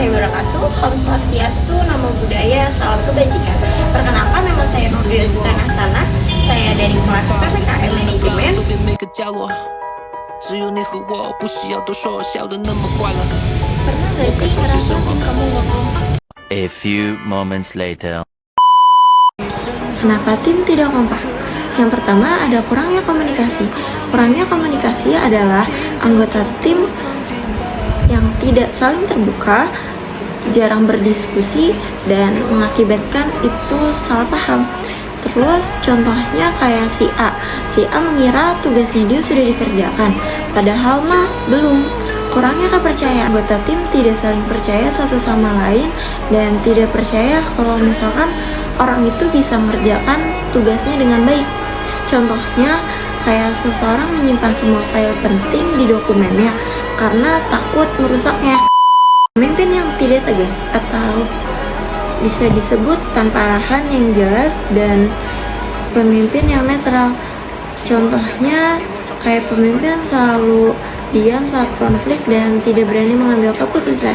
warahmatullahi wabarakatuh. Om Swastiastu, Namo Buddhaya, Salam Kebajikan. Perkenalkan, nama saya Nurdin Sutanasana. Saya dari kelas PPKM Manajemen. Pernah gak sih ngerasa kamu gak kompak? A few moments later. Kenapa tim tidak kompak? Yang pertama ada kurangnya komunikasi. Kurangnya komunikasi adalah anggota tim yang tidak saling terbuka, jarang berdiskusi, dan mengakibatkan itu salah paham. Terus contohnya kayak si A mengira tugasnya dia sudah dikerjakan, padahal mah belum. Kurangnya kepercayaan, anggota tim tidak saling percaya satu sama lain dan tidak percaya kalau misalkan orang itu bisa mengerjakan tugasnya dengan baik. Contohnya kayak seseorang menyimpan semua file penting di dokumennya karena takut merusaknya. Pemimpin yang tidak tegas atau bisa disebut tanpa arahan yang jelas, dan pemimpin yang netral. Contohnya kayak pemimpin selalu diam saat konflik dan tidak berani mengambil keputusan.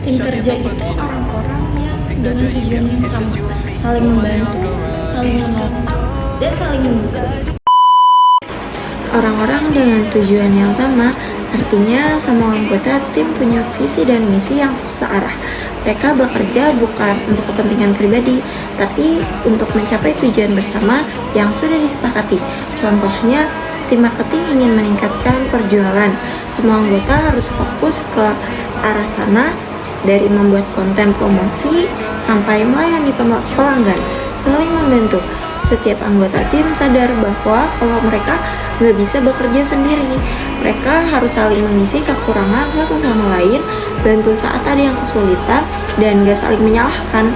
Tim kerja itu orang-orang yang dengan tujuan yang sama, saling membantu, saling menolong, dan saling mendukung. Orang-orang dengan tujuan yang sama artinya semua anggota tim punya visi dan misi yang searah. Mereka bekerja bukan untuk kepentingan pribadi, tapi untuk mencapai tujuan bersama yang sudah disepakati. Contohnya, tim marketing ingin meningkatkan penjualan. Semua anggota harus fokus ke arah sana, dari membuat konten promosi sampai melayani pelanggan, saling membantu. Setiap anggota tim sadar bahwa kalau mereka nggak bisa bekerja sendiri, mereka harus saling mengisi kekurangan satu sama lain, bantu saat ada yang kesulitan, dan nggak saling menyalahkan.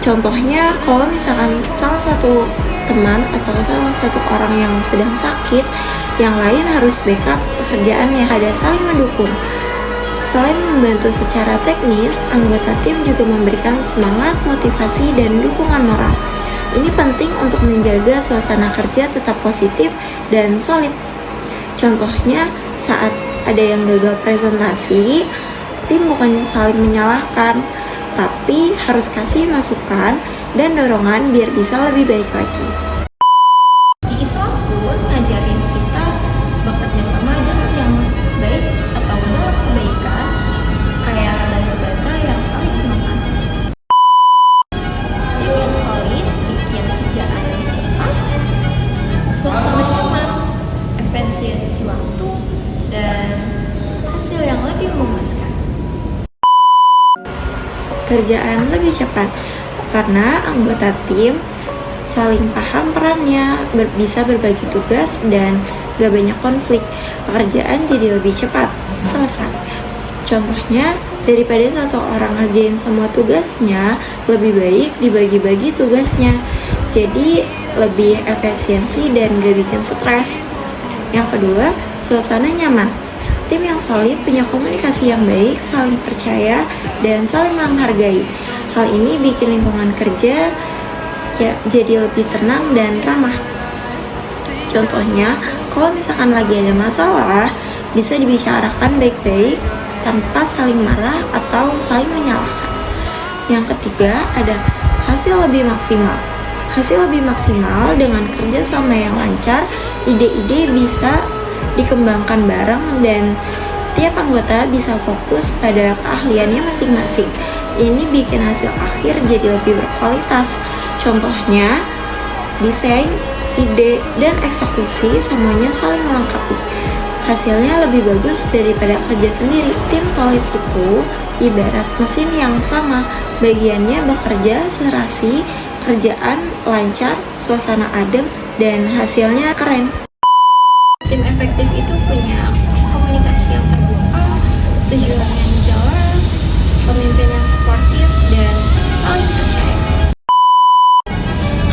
Contohnya, kalau misalkan salah satu teman atau salah satu orang yang sedang sakit, yang lain harus backup pekerjaannya, ada saling mendukung. Selain membantu secara teknis, anggota tim juga memberikan semangat, motivasi, dan dukungan moral. Ini penting untuk menjaga suasana kerja tetap positif dan solid. Contohnya, saat ada yang gagal presentasi, tim bukan saling menyalahkan, tapi harus kasih masukan dan dorongan biar bisa lebih baik lagi. Di Islam pun ngajarin kita bekerja sama dengan yang baik atau dalam kebaikan, kayak bata-bata yang saling memakan. Tim yang solid bikin kerjaan lebih cepat, suasana nyaman, efisiensi waktu, dan hasil yang lebih memuaskan. Kerjaan lebih cepat karena anggota tim saling paham perannya, bisa berbagi tugas, dan gak banyak konflik. Pekerjaan jadi lebih cepat selesai. Contohnya, daripada satu orang ngerjain semua tugasnya, lebih baik dibagi-bagi tugasnya, jadi lebih efisiensi dan gak bikin stres. Yang kedua, suasana nyaman. Tim yang solid punya komunikasi yang baik, saling percaya, dan saling menghargai. Hal ini bikin lingkungan kerja jadi lebih tenang dan ramah. Contohnya, kalau misalkan lagi ada masalah, bisa dibicarakan baik-baik tanpa saling marah atau saling menyalahkan. Yang ketiga, ada hasil lebih maksimal. Hasil lebih maksimal dengan kerja sama yang lancar, ide-ide bisa dikembangkan bareng dan tiap anggota bisa fokus pada keahliannya masing-masing. Ini bikin hasil akhir jadi lebih berkualitas. Contohnya, desain, ide, dan eksekusi semuanya saling melengkapi. Hasilnya lebih bagus daripada kerja sendiri. Tim solid itu ibarat mesin yang sama, bagiannya bekerja serasi, kerjaan lancar, suasana adem, dan hasilnya keren. Tim efektif itu punya komunikasi yang terbuka, tujuan yang jelas, pemimpin yang suportif, dan saling percaya.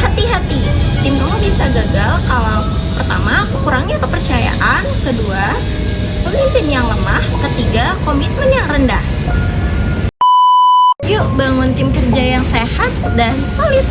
Hati-hati, tim kamu bisa gagal kalau pertama, kurangnya kepercayaan, kedua, pemimpin yang lemah, ketiga, komitmen yang rendah. Yuk bangun tim kerja yang sehat dan solid.